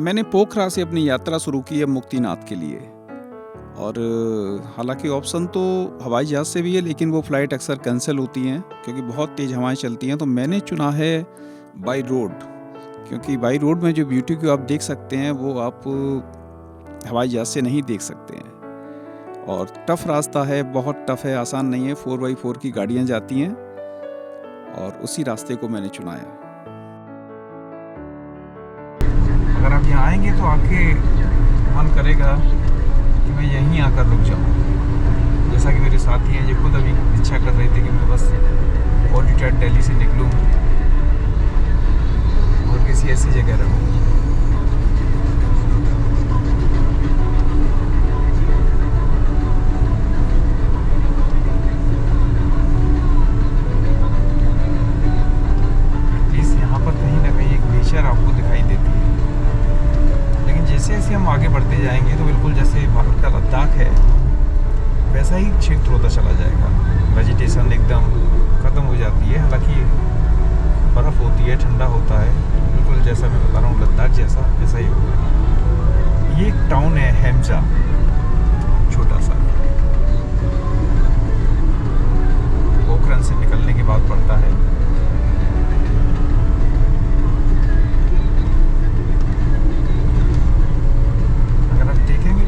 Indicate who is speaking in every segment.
Speaker 1: मैंने पोखरा से अपनी यात्रा शुरू की है मुक्तिनाथ के लिए। और हालांकि ऑप्शन तो हवाई जहाज़ से भी है, लेकिन वो फ़्लाइट अक्सर कैंसिल होती हैं क्योंकि बहुत तेज़ हवाएं चलती हैं। तो मैंने चुना है बाई रोड, क्योंकि बाई रोड में जो ब्यूटी को आप देख सकते हैं वो आप हवाई जहाज़ से नहीं देख सकते हैं। और टफ़ रास्ता है, बहुत टफ़ है, आसान नहीं है। 4x4 की गाड़ियाँ जाती हैं और उसी रास्ते को मैंने चुनाया। अगर आप यहाँ आएंगे तो आके मन करेगा कि मैं यहीं आकर रुक जाऊँ। जैसा कि मेरे साथी हैं जो खुद अभी इच्छा कर रहे थे कि मैं बस ऑडिटर दिल्ली से निकलूँ और किसी ऐसी जगह रहूँ। आपको दिखाई देती है, लेकिन जैसे जैसे हम आगे बढ़ते जाएंगे तो बिल्कुल जैसे भारत का लद्दाख है वैसा ही क्षेत्र होता चला जाएगा। वेजिटेशन एकदम ख़त्म हो जाती है, हालांकि बर्फ़ होती है, ठंडा होता है, बिल्कुल जैसा मैं बता रहा हूँ लद्दाख जैसा वैसा ही होगा। ये एक टाउन है हेमजा, छोटा सा, पोखरन से निकलने के बाद पड़ता है।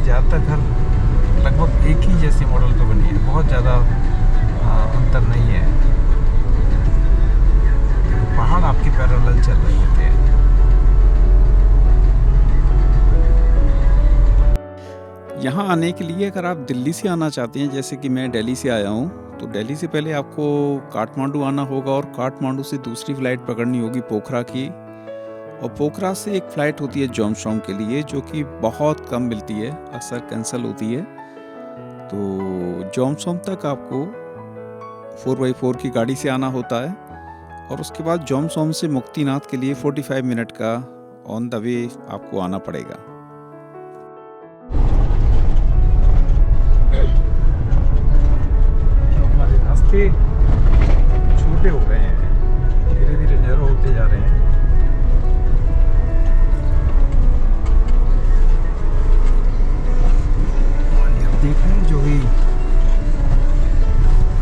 Speaker 1: ज़्यादातर घर लगभग एक ही जैसी मॉडल तो बनी है, बहुत ज़्यादा अंतर नहीं है। पहाड़ आपके पैरेलल चल रहे होते हैं। यहाँ आने के लिए अगर आप दिल्ली से आना चाहते हैं, जैसे कि मैं दिल्ली से आया हूँ, तो दिल्ली से पहले आपको काठमांडू आना होगा और काठमांडू से दूसरी फ़्लाइट पकड़नी होगी पोखरा की। और पोखरा से एक फ़्लाइट होती है जोमसोम के लिए, जो कि बहुत कम मिलती है, अक्सर कैंसिल होती है। तो जोमसोम तक आपको 4x4 की गाड़ी से आना होता है और उसके बाद जोमसोम से मुक्तिनाथ के लिए 45 मिनट का ऑन द वे आपको आना पड़ेगा। हमारे रास्ते छोटे हो रहे हैं, धीरे धीरे नैरो होते जा रहे हैं। देखें जो भी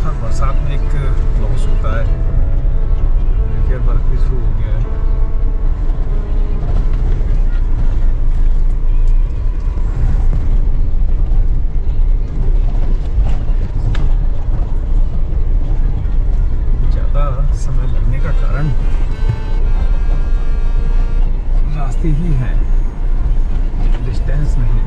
Speaker 1: हर बरसात में एक लॉस होता है, देखिए बर्फ भी शुरू हो गया है। ज़्यादा समय लगने का कारण रास्ते ही हैं, डिस्टेंस नहीं।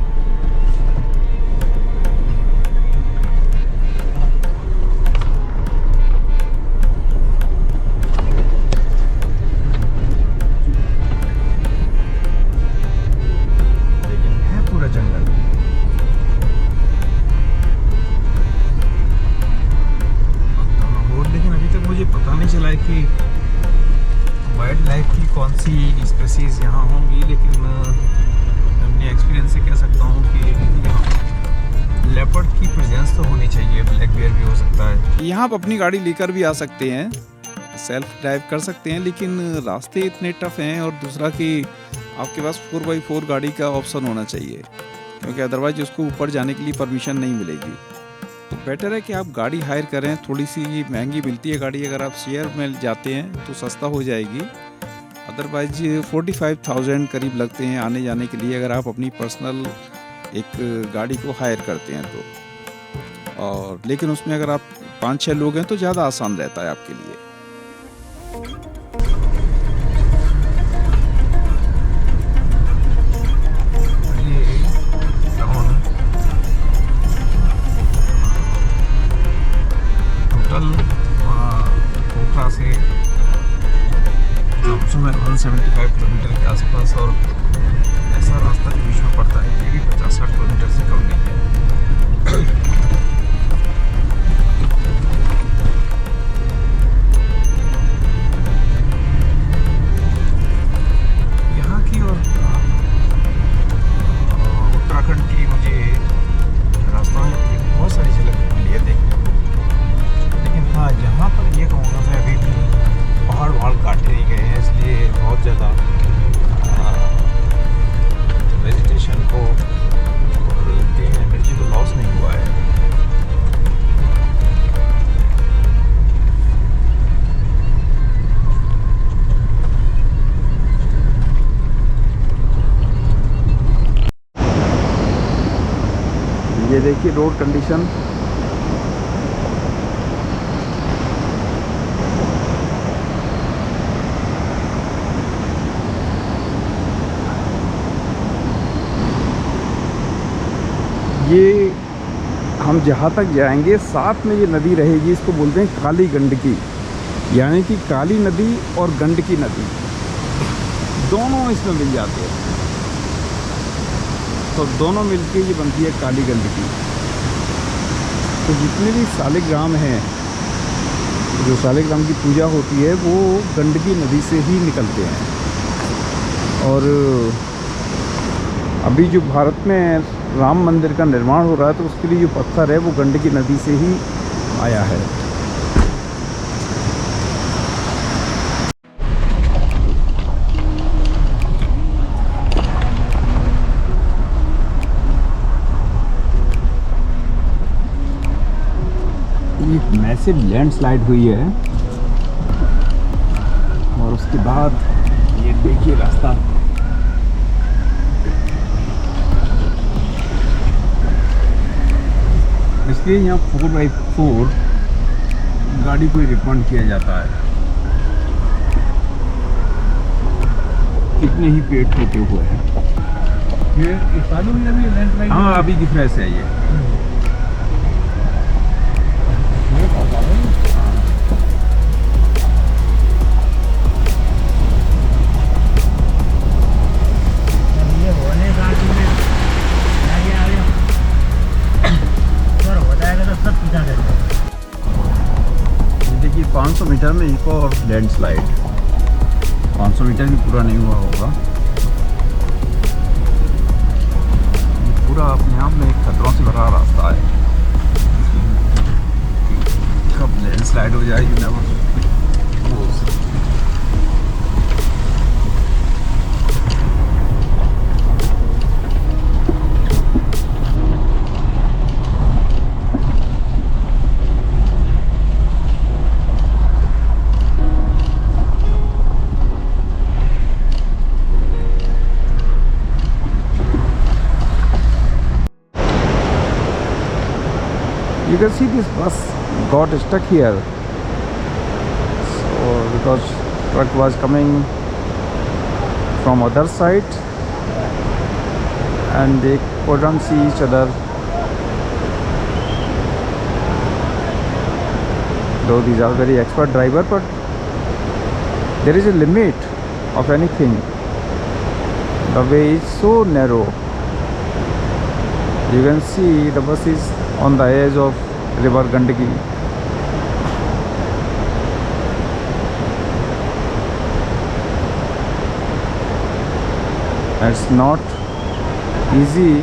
Speaker 1: कि वाइल्ड लाइफ की कौन सी स्पीसीज़ यहाँ होंगी, लेकिन अपने एक्सपीरियंस से कह सकता हूँ कि यहाँ लेपर्ड की प्रेजेंस तो होनी चाहिए। ब्लैक बेयर भी हो सकता है। यहाँ आप अपनी गाड़ी लेकर भी आ सकते हैं, सेल्फ ड्राइव कर सकते हैं, लेकिन रास्ते इतने टफ हैं। और दूसरा कि आपके पास 4x4 गाड़ी का ऑप्शन होना चाहिए, क्योंकि अदरवाइज उसको ऊपर जाने के लिए परमिशन नहीं मिलेगी। तो बेटर है कि आप गाड़ी हायर करें। थोड़ी सी महंगी मिलती है गाड़ी, अगर आप शेयर में जाते हैं तो सस्ता हो जाएगी। अदरवाइज 45,000 करीब लगते हैं आने जाने के लिए, अगर आप अपनी पर्सनल एक गाड़ी को हायर करते हैं तो। और लेकिन उसमें अगर आप 5-6 लोग हैं तो ज़्यादा आसान रहता है आपके लिए। पोखरा से जोमसोम 175 किलोमीटर के आसपास, और ऐसा रास्ता जो बीच में पड़ता है ये भी 50-60 किलोमीटर से कम नहीं है। यहाँ की और उत्तराखंड की मुझे रास्ता बहुत सारी झलक मिली है देखने को, लेकिन हाँ यहाँ पर ये कहूँगा मैं अभी भी पहाड़ काटे नहीं गए हैं, इसलिए बहुत ज़्यादा देखिए रोड कंडीशन। ये हम जहाँ तक जाएंगे साथ में ये नदी रहेगी, इसको बोलते हैं काली गंडकी, यानी कि काली नदी और गंडकी नदी दोनों इसमें मिल जाते हैं, तो दोनों मिलके ये बनती है काली गंडकी। तो जितने भी सालिग्राम हैं, जो सालिग्राम की पूजा होती है वो गंडकी नदी से ही निकलते हैं। और अभी जो भारत में राम मंदिर का निर्माण हो रहा है तो उसके लिए जो पत्थर है वो गंडकी नदी से ही आया है। एक मैसिव लैंडस्लाइड हुई है और उसके बाद ये देखिए रास्ता, इसलिए यहाँ 4x4 गाड़ी को रिकमेंड किया जाता है। कितने ही पेड़ टूटे हुए हैं।
Speaker 2: ये चालू है अभी लैंडस्लाइड?
Speaker 1: हाँ, अभी की फ्रेश है ये। देखिए 500 मीटर में एक और लैंडस्लाइड, 500 मीटर भी पूरा नहीं हुआ होगा। पूरा अपने आप में एक खतरों से भरा रास्ता है, कब लैंडस्लाइड हो जाएगी never knows. You can see this bus got stuck here, so because truck was coming from other side and they couldn't see each other. Though these are very expert driver, but there is a limit of anything. The way is so narrow. You can see the bus is on the edge of river Gandaki. It's not easy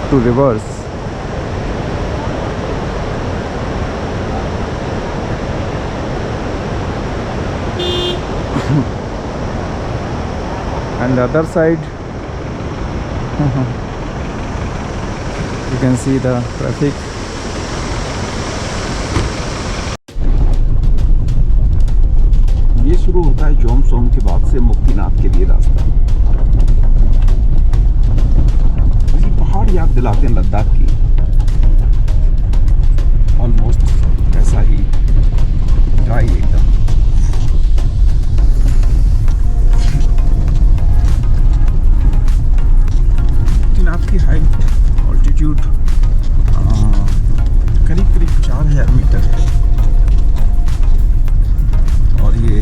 Speaker 1: to reverse. And the other side you can see the traffic. ये शुरू होता है जोमसोम के बाद से मुक्तिनाथ के लिए रास्ता। ये पहाड़ याद दिलाते हैं लद्दाख की, ऑलमोस्ट ऐसा ही ड्राई एकदम। मुक्तिनाथ की हाइट ऑल्टीट्यूड करीब 4000 मीटर है और ये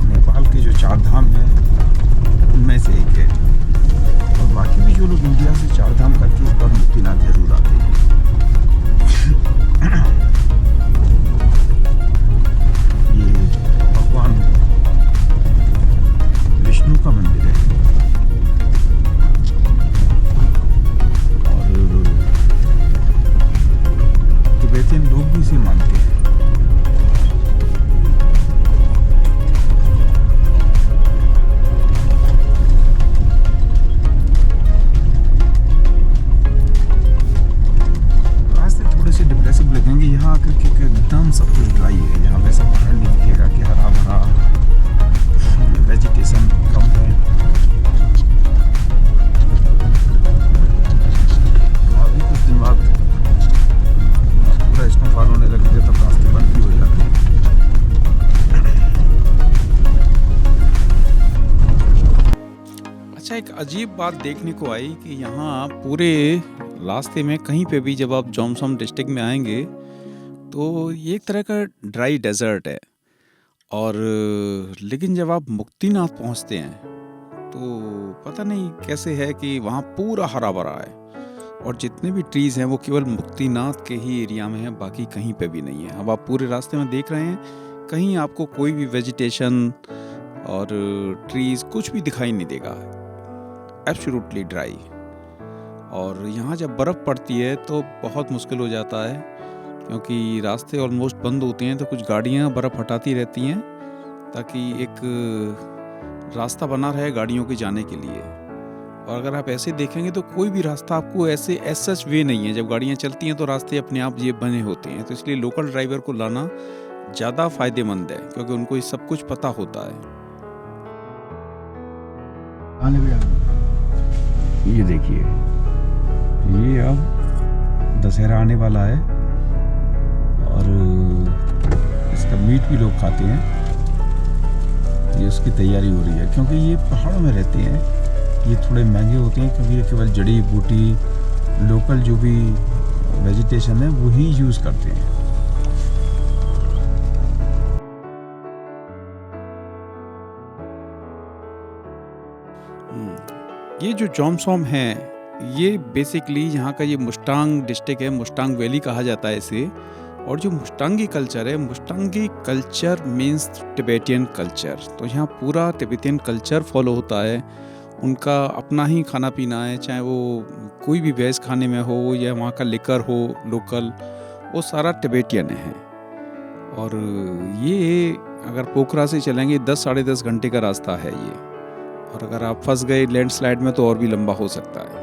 Speaker 1: नेपाल के जो 4 धाम हैं उनमें से एक है। और बाकी भी जो लोग इंडिया से 4 धाम करके इस बार मुक्तिनाथ जरूर आते हैं। एक अजीब बात देखने को आई कि यहाँ पूरे रास्ते में कहीं पे भी जब आप जोमसोम डिस्ट्रिक्ट में आएंगे तो ये एक तरह का ड्राई डेजर्ट है। और लेकिन जब आप मुक्तिनाथ पहुँचते हैं तो पता नहीं कैसे है कि वहाँ पूरा हरा भरा है और जितने भी ट्रीज़ हैं वो केवल मुक्तिनाथ के ही एरिया में हैं, बाकी कहीं पे भी नहीं है। अब आप पूरे रास्ते में देख रहे हैं कहीं आपको कोई भी वेजिटेशन और ट्रीज़ कुछ भी दिखाई नहीं देगा, एब्सोल्युटली ड्राई। और यहाँ जब बर्फ़ पड़ती है तो बहुत मुश्किल हो जाता है क्योंकि रास्ते ऑलमोस्ट बंद होते हैं, तो कुछ गाड़ियाँ बर्फ़ हटाती रहती हैं ताकि एक रास्ता बना रहे गाड़ियों के जाने के लिए। और अगर आप ऐसे देखेंगे तो कोई भी रास्ता आपको ऐसे सच वे नहीं है। जब गाड़ियाँ चलती हैं तो रास्ते अपने आप ये बने होते हैं, तो इसलिए लोकल ड्राइवर को लाना ज़्यादा फ़ायदेमंद है क्योंकि उनको ये सब कुछ पता होता है।
Speaker 2: ये देखिए, ये अब दशहरा आने वाला है और इसका मीट भी लोग खाते हैं। ये उसकी तैयारी हो रही है क्योंकि ये पहाड़ों में रहते हैं, ये थोड़े महंगे होते हैं क्योंकि ये केवल जड़ी बूटी लोकल जो भी वेजिटेशन है वही यूज़ करते हैं।
Speaker 1: ये जो जोमसोम है ये बेसिकली यहाँ का ये मुस्तांग डिस्ट्रिक्ट है, मुस्तांग वैली कहा जाता है इसे। और जो मुस्तांगी कल्चर है, मुस्तांगी कल्चर मीन्स तिब्बतियन कल्चर, तो यहाँ पूरा तिब्बतियन कल्चर फॉलो होता है। उनका अपना ही खाना पीना है, चाहे वो कोई भी वेज खाने में हो या वहाँ का लिकर हो लोकल, वो सारा तिब्बतियन है। और ये अगर पोखरा से चलेंगे 10 साढ़े 10 घंटे का रास्ता है ये, और अगर आप फंस गए लैंडस्लाइड में तो और भी लंबा हो सकता है।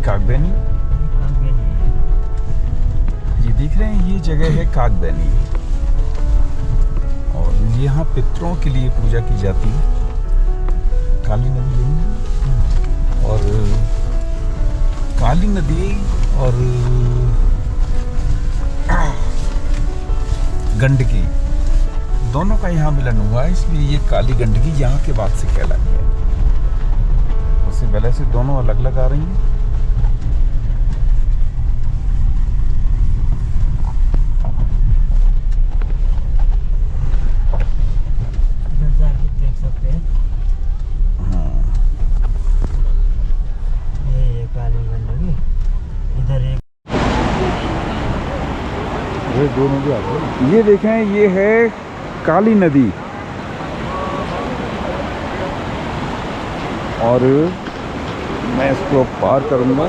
Speaker 2: कागबेनी, ये देख रहे हैं, ये जगह है कागबेनी और यहाँ पितरों के लिए पूजा की जाती है। काली नदी है और काली नदी और गंडकी दोनों का यहाँ मिलन हुआ है, इसलिए ये काली गंडकी यहाँ के बाद से कहलाई है। उससे पहले से दोनों अलग अलग आ रही हैं। दोनों भी आ गए। ये देखें, ये है काली नदी और मैं इसको पार करूंगा।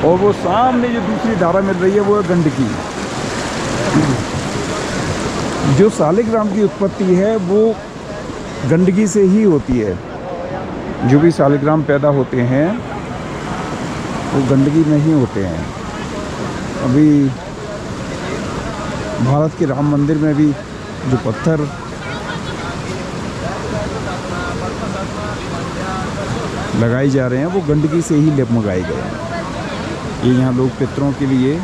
Speaker 2: और वो सामने जो दूसरी धारा मिल रही है वो है गंडकी। जो सालिग्राम की उत्पत्ति है वो गंडकी से ही होती है। जो भी सालिग्राम पैदा होते हैं वो गंडकी में ही होते हैं। अभी भारत के राम मंदिर में भी जो पत्थर लगाए जा रहे हैं वो गंडकी से ही मंगाए गए हैं। ये यहाँ लोग पितरों के लिए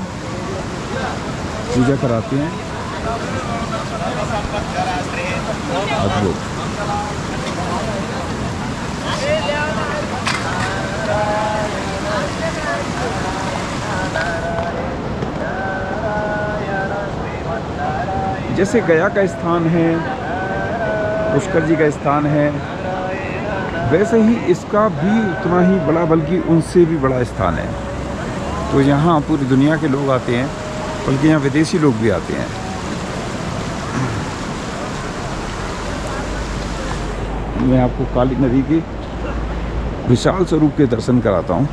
Speaker 2: पूजा कराते हैं। अद्भुत। जैसे गया का स्थान है, पुष्कर जी का स्थान है, वैसे ही इसका भी उतना ही बड़ा, बल्कि उनसे भी बड़ा स्थान है। तो यहाँ पूरी दुनिया के लोग आते हैं, बल्कि यहाँ विदेशी लोग भी आते हैं। मैं आपको काली नदी के विशाल स्वरूप के दर्शन कराता हूँ।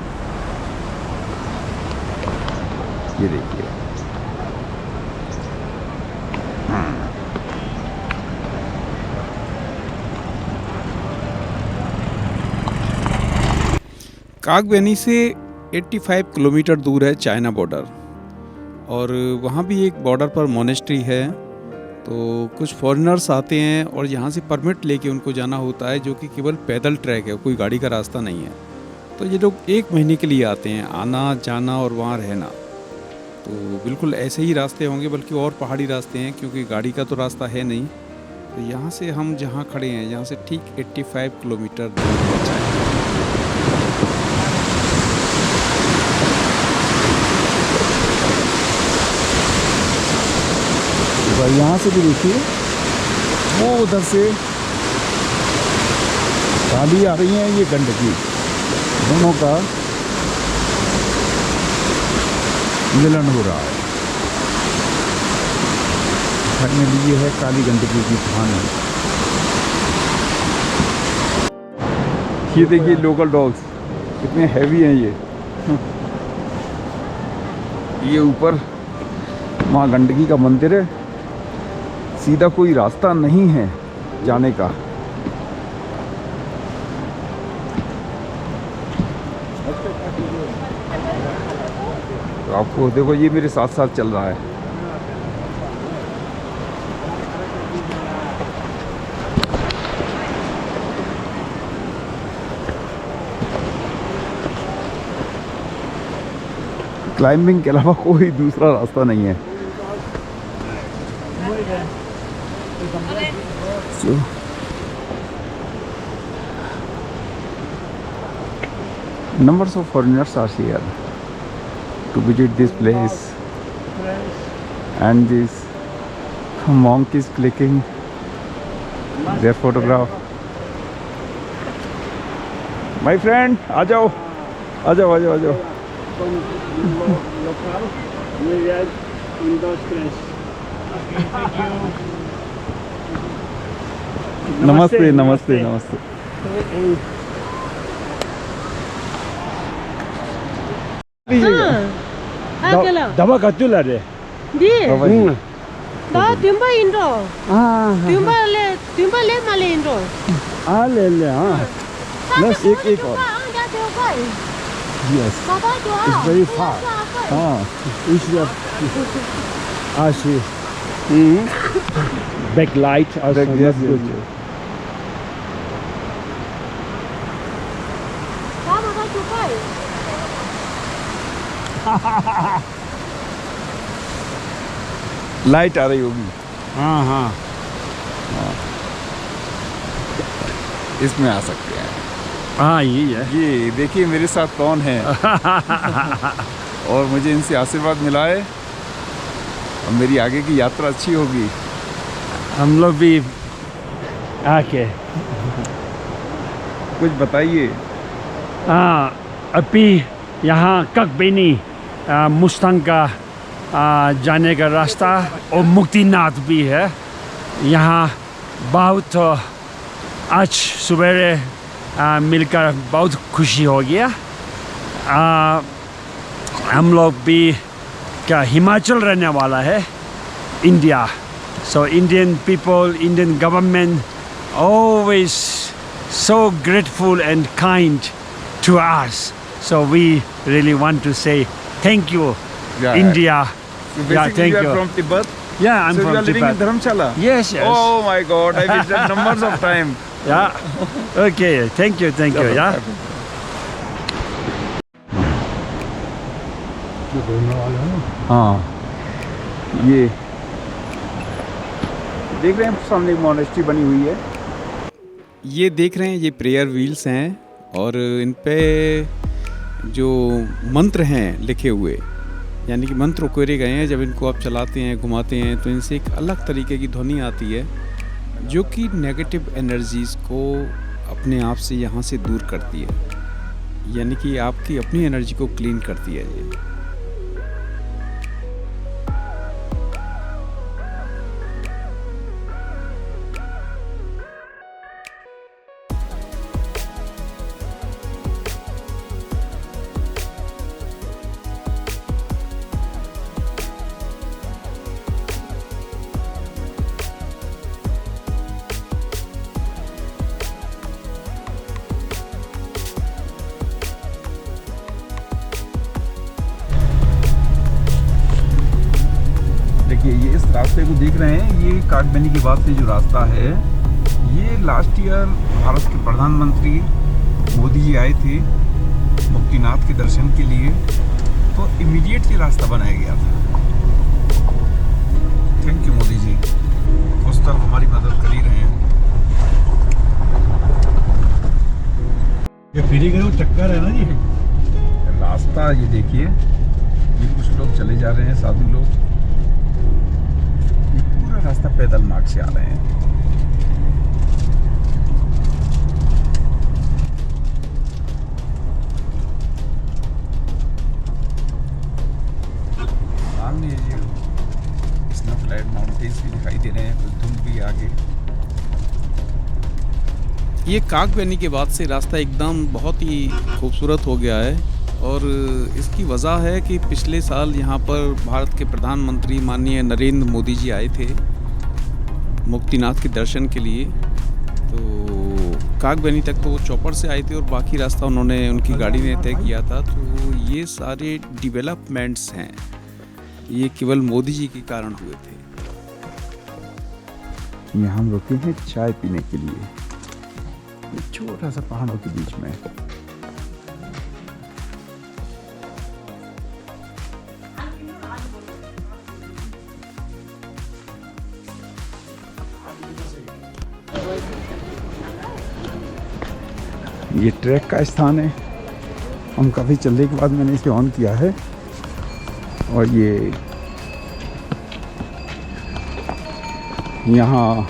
Speaker 2: ये देखिए, कागबेनी से 85 किलोमीटर दूर है चाइना बॉर्डर, और वहाँ भी एक बॉर्डर पर मोनेस्ट्री है। तो कुछ फॉरेनर्स आते हैं और यहाँ से परमिट लेके उनको जाना होता है, जो कि केवल पैदल ट्रैक है, कोई गाड़ी का रास्ता नहीं है। तो ये लोग 1 महीने के लिए आते हैं, आना जाना और वहाँ रहना। तो बिल्कुल ऐसे ही रास्ते होंगे, बल्कि और पहाड़ी रास्ते हैं, क्योंकि गाड़ी का तो रास्ता है नहीं। तो यहाँ से हम जहाँ खड़े हैं, यहाँ से ठीक 85 किलोमीटर दूर है चाइना। यहाँ से भी देखिए, वो उधर से गाड़ी आ रही है, ये गंडकी, दोनों का मिलन हो रहा है। फाइनली ये है काली गंडकी की कहानी। ये देखिए लोकल डॉग्स कितने हैवी हैं ये ऊपर माँ गंडकी का मंदिर है, सीधा कोई रास्ता नहीं है जाने का। तो आपको देखो, ये मेरे साथ साथ चल रहा है। क्लाइंबिंग के अलावा कोई दूसरा रास्ता नहीं है। So, numbers of foreigners are here to visit this place, and this monk is clicking their photograph. My friend, आ जाओ, आ जाओ, आ जाओ, आ जाओ। नमस्ते, नमस्ते, नमस्ते।
Speaker 3: Daba katula de.
Speaker 4: Di. Da timba indo. Timba le male indo.
Speaker 3: ले हाँ।
Speaker 2: बस एक और। Yes.
Speaker 3: It's very far. हाँ। see. Backlight also.
Speaker 2: Yes, yes, yes. Light आ रही होगी।
Speaker 3: हाँ हाँ,
Speaker 2: इसमें आ सकते हैं।
Speaker 3: हाँ यही है।
Speaker 2: ये देखिए मेरे साथ कौन है और मुझे इनसे आशीर्वाद मिला है और मेरी आगे की यात्रा अच्छी होगी।
Speaker 3: हम लोग भी आके
Speaker 2: कुछ बताइए।
Speaker 3: अभी यहाँ कागबेनी मुस्तांग का जाने का रास्ता और मुक्तिनाथ भी है। यहाँ बहुत आज सवेरे मिलकर बहुत खुशी हो गया। हम लोग भी क्या हिमाचल रहने वाला है, India. So Indian people, Indian government always so grateful and kind to us. So we really want to say thank you, India.
Speaker 2: So basically
Speaker 3: thank
Speaker 2: you
Speaker 3: you.
Speaker 2: are from Tibet?
Speaker 3: Yeah, I'm
Speaker 2: so
Speaker 3: from
Speaker 2: you are living in
Speaker 3: Tibet.
Speaker 2: Dharamshala?
Speaker 3: Yes, yes.
Speaker 2: Oh my God, I visited numbers of time.
Speaker 3: Yeah. Okay, thank you, thank you. Yeah.
Speaker 2: हाँ, ये देख रहे हैं सामने एक monastery बनी हुई है।
Speaker 1: ये देख रहे हैं, ये प्रेयर व्हील्स हैं और इन पे जो मंत्र हैं लिखे हुए, यानी कि मंत्र उकेरे गए हैं। जब इनको आप चलाते हैं, घुमाते हैं, तो इनसे एक अलग तरीके की ध्वनि आती है जो कि नेगेटिव एनर्जीज़ को अपने आप से यहाँ से दूर करती है, यानी कि आपकी अपनी एनर्जी को क्लीन करती है ये।
Speaker 2: देखिए ये इस रास्ते को देख रहे हैं, ये कागबेनी के बाद से जो रास्ता है, ये लास्ट ईयर भारत के प्रधानमंत्री मोदी जी आए थे मुक्तिनाथ के दर्शन के लिए, तो इमीडिएट ये रास्ता बनाया गया था। थैंक यू मोदी जी, उस तरफ हमारी मदद कर ही रहे हैं।
Speaker 1: ये फ्री का चक्कर है ना जी।
Speaker 2: रास्ता ये देखिए, ये कुछ लोग चले जा रहे हैं, साधु लोग। ये पूरा रास्ता पैदल मार्ग से आ रहे हैं। सामने ये स्नोफ्लैट माउंटेन्स भी दिखाई दे रहे हैं, कुछ धुंध भी आगे।
Speaker 1: ये कागबेनी के बाद से रास्ता एकदम बहुत ही खूबसूरत हो गया है, और इसकी वजह है कि पिछले साल यहाँ पर भारत के प्रधानमंत्री माननीय नरेंद्र मोदी जी आए थे मुक्तिनाथ के दर्शन के लिए। तो कागबेनी तक तो वो चौपर से आए थे और बाकी रास्ता उन्होंने, उनकी गाड़ी ने तय किया था। तो ये सारे डेवलपमेंट्स हैं, ये केवल मोदी जी के कारण हुए थे।
Speaker 2: यहाँ हम रुके हैं चाय पीने के लिए, एक छोटा सा पहाड़ों के बीच में। ये ट्रैक का स्थान है। हम काफ़ी चलने के बाद मैंने इसे ऑन किया है, और ये यहाँ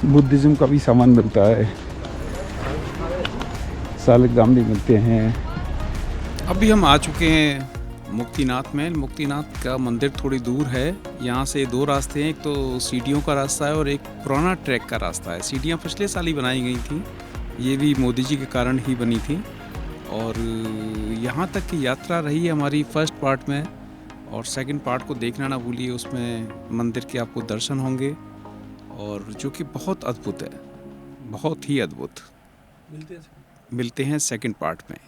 Speaker 2: बुद्धिज़्म का भी सामान मिलता है, सालिग्राम भी मिलते हैं।
Speaker 1: अभी हम आ चुके हैं मुक्तिनाथ में। मुक्तिनाथ का मंदिर थोड़ी दूर है, यहाँ से दो रास्ते हैं, एक तो सीढ़ियों का रास्ता है और एक पुराना ट्रैक का रास्ता है। सीढ़ियाँ पिछले साल ही बनाई गई थी, ये भी मोदी जी के कारण ही बनी थी। और यहाँ तक की यात्रा रही है हमारी फर्स्ट पार्ट में, और सेकंड पार्ट को देखना ना भूलिए, उसमें मंदिर के आपको दर्शन होंगे, और जो कि बहुत अद्भुत है, बहुत ही अद्भुत। मिलते हैं सेकंड पार्ट में।